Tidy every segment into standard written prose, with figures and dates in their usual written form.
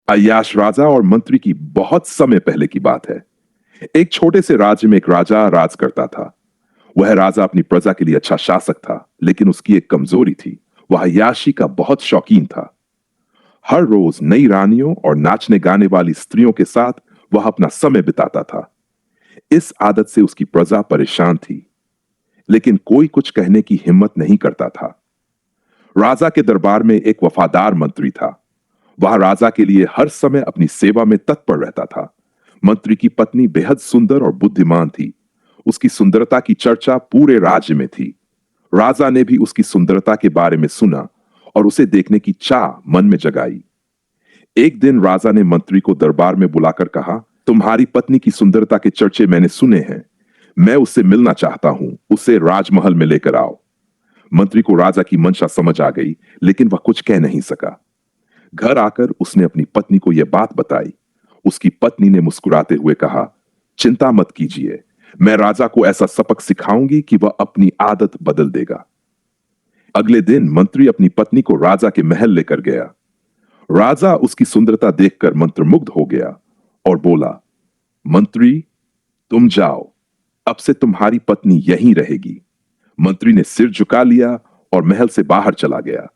अय्याश राजा और मंत्री की बहुत समय पहले की बात है। एक छोटे से राज्य में एक राजा राज करता था। वह राजा अपनी प्रजा के लिए अच्छा शासक था, लेकिन उसकी एक कमजोरी थी। वह अय्याशी का बहुत शौकीन था। हर रोज नई रानियों और नाचने गाने वाली स्त्रियों के साथ वह अपना समय बिताता था। इस आदत से उसकी प्रजा परेशान थी, लेकिन कोई कुछ कहने की हिम्मत नहीं करता था। राजा के दरबार में एक वफादार मंत्री था। वह राजा के लिए हर समय अपनी सेवा में तत्पर रहता था। मंत्री की पत्नी बेहद सुंदर और बुद्धिमान थी। उसकी सुंदरता की चर्चा पूरे राज्य में थी। राजा ने भी उसकी सुंदरता के बारे में सुना और उसे देखने की चाह मन में जगाई। एक दिन राजा ने मंत्री को दरबार में बुलाकर कहा, तुम्हारी पत्नी की सुंदरता के चर्चे मैंने सुने हैं। मैं उससे मिलना चाहता हूं। उसे राजमहल में लेकर आओ। मंत्री को राजा की मंशा समझ आ गई, लेकिन वह कुछ कह नहीं सका। घर आकर उसने अपनी पत्नी को यह बात बताई। उसकी पत्नी ने मुस्कुराते हुए कहा, चिंता मत कीजिए, मैं राजा को ऐसा सबक सिखाऊंगी कि वह अपनी आदत बदल देगा। अगले दिन मंत्री अपनी पत्नी को राजा के महल लेकर गया। राजा उसकी सुंदरता देखकर मंत्रमुग्ध हो गया और बोला, मंत्री, तुम जाओ, अब से तुम्हारी पत्नी यहीं रहेगी। मंत्री ने सिर झुका लिया और महल से बाहर चला गया।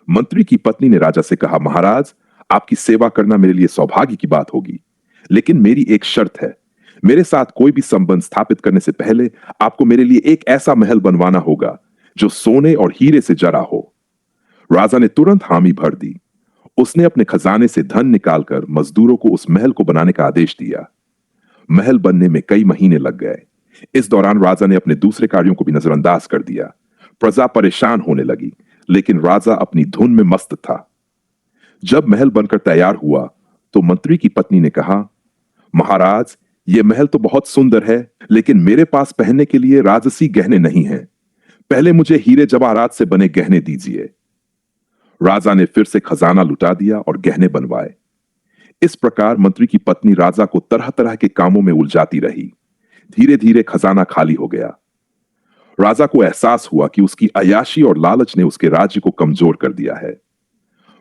मंत्री की पत्नी ने राजा से कहा, महाराज, आपकी सेवा करना मेरे लिए सौभाग्य की बात होगी, लेकिन मेरी एक शर्त है। मेरे साथ कोई भी संबंध स्थापित करने से पहले आपको मेरे लिए एक ऐसा महल बनवाना होगा जो सोने और हीरे से जरा हो। राजा ने तुरंत हामी भर दी। उसने अपने खजाने से धन निकालकर मजदूरों को उस महल को बनाने का आदेश दिया। महल बनने में कई महीने लग गए। इस दौरान राजा ने अपने दूसरे कार्यों को भी नजरअंदाज कर दिया। प्रजा परेशान होने लगी, लेकिन राजा अपनी धुन में मस्त था। जब महल बनकर तैयार हुआ तो मंत्री की पत्नी ने कहा, महाराज, यह महल तो बहुत सुंदर है, लेकिन मेरे पास पहनने के लिए राजसी गहने नहीं हैं। पहले मुझे हीरे जवाहरात से बने गहने दीजिए। राजा ने फिर से खजाना लुटा दिया और गहने बनवाए। इस प्रकार मंत्री की पत्नी राजा को तरह तरह के कामों में उलझाती रही। धीरे धीरे खजाना खाली हो गया। राजा को एहसास हुआ कि उसकी अय्याशी और लालच ने उसके राज्य को कमजोर कर दिया है।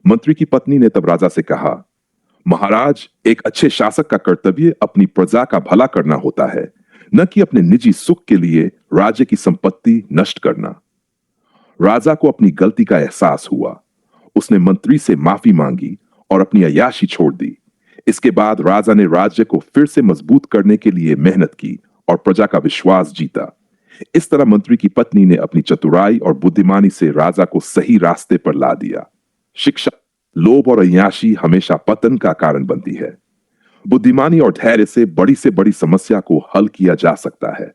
मंत्री की पत्नी ने तब राजा से कहा, महाराज, एक अच्छे शासक का कर्तव्य अपनी प्रजा का भला करना होता है, न कि अपने निजी सुख के लिए राज्य की संपत्ति नष्ट करना। राजा को अपनी गलती का एहसास हुआ। उसने मंत्री से माफी मांगी और अपनी अय्याशी छोड़ दी। इसके बाद राजा ने राज्य को फिर से मजबूत करने के लिए मेहनत की और प्रजा का विश्वास जीता। इस तरह मंत्री की पत्नी ने अपनी चतुराई और बुद्धिमानी से राजा को सही रास्ते पर ला दिया। शिक्षा, लोभ और अय्याशी हमेशा पतन का कारण बनती है। बुद्धिमानी और धैर्य से बड़ी समस्या को हल किया जा सकता है।